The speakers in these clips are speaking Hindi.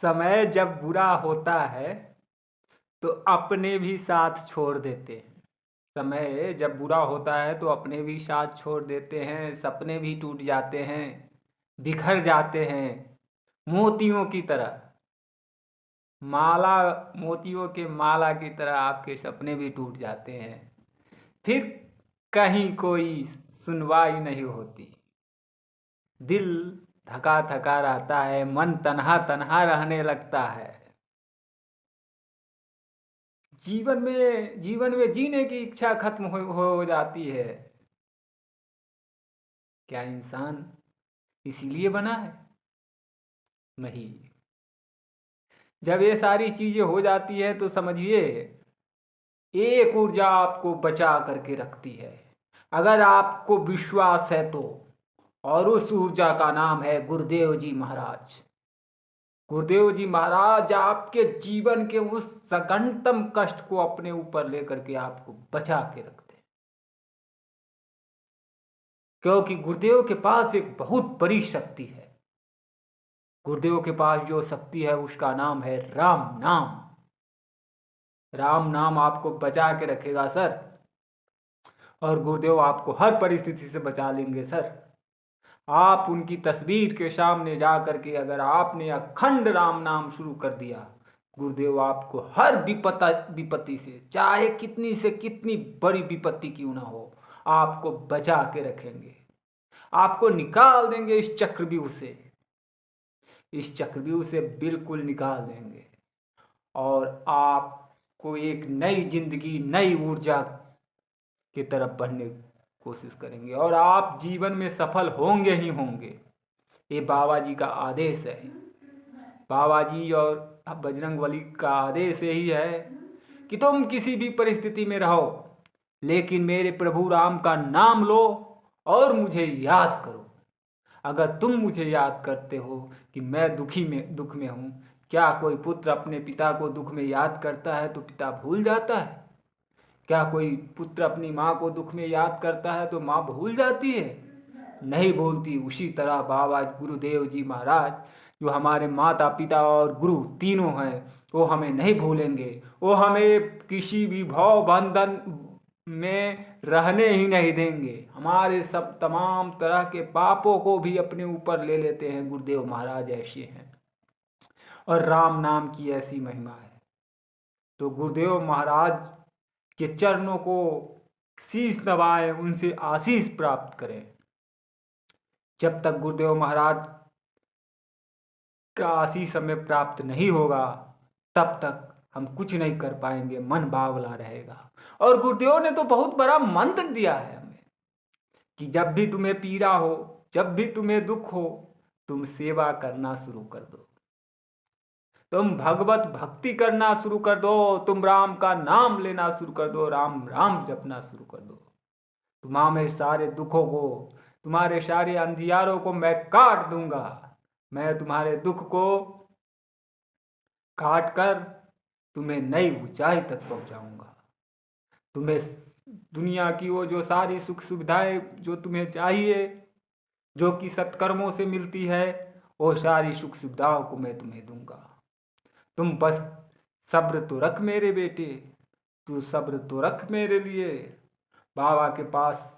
समय जब बुरा होता है तो अपने भी साथ छोड़ देते हैं। समय जब बुरा होता है तो अपने भी साथ छोड़ देते हैं, सपने भी टूट जाते हैं, बिखर जाते हैं। मोतियों की तरह माला, मोतियों के माला की तरह आपके सपने भी टूट जाते हैं। फिर कहीं कोई सुनवाई नहीं होती, दिल थका थका रहता है, मन तन्हा तन्हा रहने लगता है। जीवन में जीने की इच्छा खत्म हो जाती है। क्या इंसान इसीलिए बना है? नहीं। जब ये सारी चीजें हो जाती है तो समझिए एक ऊर्जा आपको बचा करके रखती है, अगर आपको विश्वास है तो। और उस ऊर्जा का नाम है गुरुदेव जी महाराज। गुरुदेव जी महाराज आपके जीवन के उस सघनतम कष्ट को अपने ऊपर लेकर के आपको बचा के रखते हैं, क्योंकि गुरुदेव के पास एक बहुत बड़ी शक्ति है। गुरुदेव के पास जो शक्ति है उसका नाम है राम नाम। राम नाम आपको बचा के रखेगा सर, और गुरुदेव आपको हर परिस्थिति से बचा लेंगे सर। आप उनकी तस्वीर के सामने जा करके अगर आपने अखंड राम नाम शुरू कर दिया, गुरुदेव आपको हर विपत्ति से, चाहे कितनी से कितनी बड़ी विपत्ति क्यों ना हो, आपको बचा के रखेंगे। आपको निकाल देंगे इस चक्रव्यूह से, इस चक्रव्यूह से बिल्कुल निकाल देंगे। और आपको एक नई जिंदगी, नई ऊर्जा की तरफ बढ़ने की कोशिश करेंगे, और आप जीवन में सफल होंगे ही होंगे। ये बाबा जी का आदेश है। बाबा जी और बजरंगबली का आदेश यही है कि तुम किसी भी परिस्थिति में रहो, लेकिन मेरे प्रभु राम का नाम लो और मुझे याद करो। अगर तुम मुझे याद करते हो कि मैं दुख में हूँ, क्या कोई पुत्र अपने पिता को दुख में याद करता है तो पिता भूल जाता है? क्या कोई पुत्र अपनी माँ को दुख में याद करता है तो माँ भूल जाती है? नहीं भूलती। उसी तरह बाबा गुरुदेव जी महाराज, जो हमारे माता पिता और गुरु तीनों हैं, वो हमें नहीं भूलेंगे। वो हमें किसी भी भव बंधन में रहने ही नहीं देंगे। हमारे सब तमाम तरह के पापों को भी अपने ऊपर ले लेते हैं। गुरुदेव महाराज ऐसे हैं, और राम नाम की ऐसी महिमा है। तो गुरुदेव महाराज के चरणों को शीश नवाएं, उनसे आशीष प्राप्त करें। जब तक गुरुदेव महाराज का आशीष हमें प्राप्त नहीं होगा, तब तक हम कुछ नहीं कर पाएंगे, मन बावला रहेगा। और गुरुदेव ने तो बहुत बड़ा मंत्र दिया है हमें कि जब भी तुम्हें पीड़ा हो, जब भी तुम्हें दुख हो, तुम सेवा करना शुरू कर दो, तुम भगवत भक्ति करना शुरू कर दो, तुम राम का नाम लेना शुरू कर दो, राम राम जपना शुरू कर दो। तुम्हारे सारे दुखों को, तुम्हारे सारे अंधियारों को मैं काट दूंगा। मैं तुम्हारे दुख को काट कर तुम्हें नई ऊंचाई तक पहुंचाऊंगा। तुम्हें दुनिया की वो जो सारी सुख सुविधाएं जो तुम्हें चाहिए, जो कि सत्कर्मों से मिलती है, वो सारी सुख सुविधाओं को मैं तुम्हें दूंगा। तुम बस सब्र तो रख मेरे बेटे, तू सब्र तो रख मेरे लिए। बाबा के पास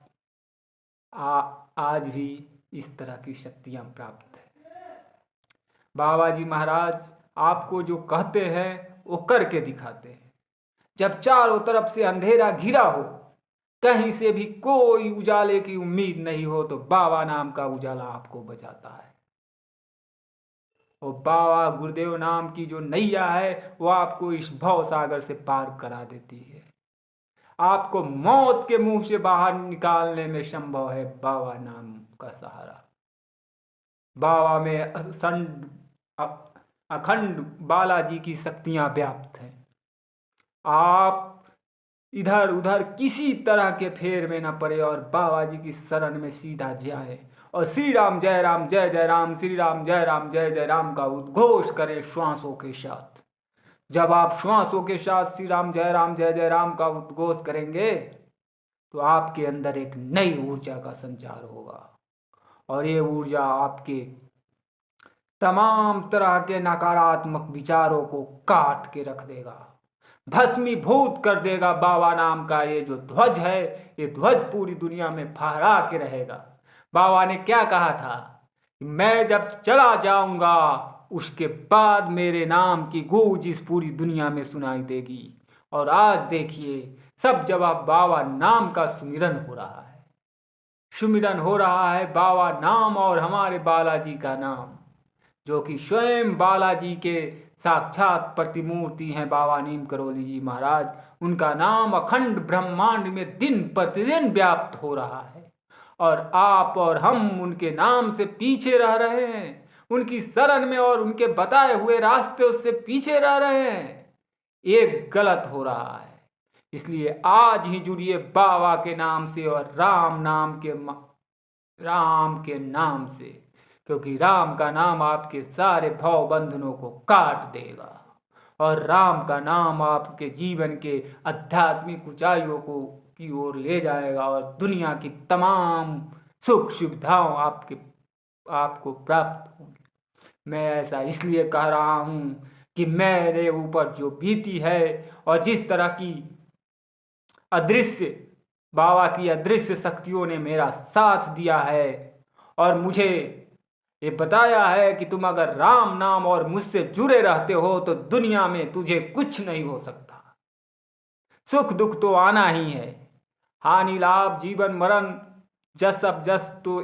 आज भी इस तरह की शक्तियां प्राप्त है। बाबा जी महाराज आपको जो कहते हैं वो करके दिखाते हैं। जब चारों तरफ से अंधेरा घिरा हो, कहीं से भी कोई उजाले की उम्मीद नहीं हो, तो बाबा नाम का उजाला आपको बचाता है। और बाबा गुरुदेव नाम की जो नैया है वो आपको इस भव सागर से पार करा देती है। आपको मौत के मुंह से बाहर निकालने में संभव है बाबा नाम का सहारा। बाबा में अखंड बालाजी की शक्तियां व्याप्त हैं। आप इधर उधर किसी तरह के फेर में न पड़े और बाबा जी की शरण में सीधा जाए, और श्री राम जय राम जय जय राम, श्री राम जय राम जय जय राम का उद्घोष करें श्वासों के साथ। जब आप श्वासों के साथ श्री राम जय जय राम का उद्घोष करेंगे तो आपके अंदर एक नई ऊर्जा का संचार होगा, और ये ऊर्जा आपके तमाम तरह के नकारात्मक विचारों को काट के रख देगा, भस्मीभूत कर देगा। बाबा नाम का ये जो ध्वज है, ये ध्वज पूरी दुनिया में फहरा के रहेगा। बाबा ने क्या कहा था कि मैं जब चला जाऊंगा उसके बाद मेरे नाम की गूंज इस पूरी दुनिया में सुनाई देगी। और आज देखिए सब जगह बाबा नाम का सुमिरन हो रहा है, सुमिरन हो रहा है बाबा नाम और हमारे बालाजी का नाम, जो कि स्वयं बालाजी के साक्षात प्रतिमूर्ति हैं बाबा नीम करोली जी महाराज। उनका नाम अखंड ब्रह्मांड में दिन प्रतिदिन व्याप्त हो रहा है और आप और हम उनके नाम से पीछे रह रहे हैं, उनकी शरण में और उनके बताए हुए रास्ते उससे पीछे रह रहे हैं। एक गलत हो रहा है। इसलिए आज ही जुड़िए बाबा के नाम से और राम के नाम से, क्योंकि राम का नाम आपके सारे भव बंधनों को काट देगा और राम का नाम आपके जीवन के आध्यात्मिक ऊंचाइयों को की ओर ले जाएगा और दुनिया की तमाम सुख सुविधाओं आपको प्राप्त होंगी। मैं ऐसा इसलिए कह रहा हूँ कि मेरे ऊपर जो बीती है और जिस तरह की अदृश्य बाबा की अदृश्य शक्तियों ने मेरा साथ दिया है और मुझे ये बताया है कि तुम अगर राम नाम और मुझसे जुड़े रहते हो तो दुनिया में तुझे कुछ नहीं हो सकता। सुख दुख तो आना ही है, हानि लाभ जीवन मरण जस अब जस तो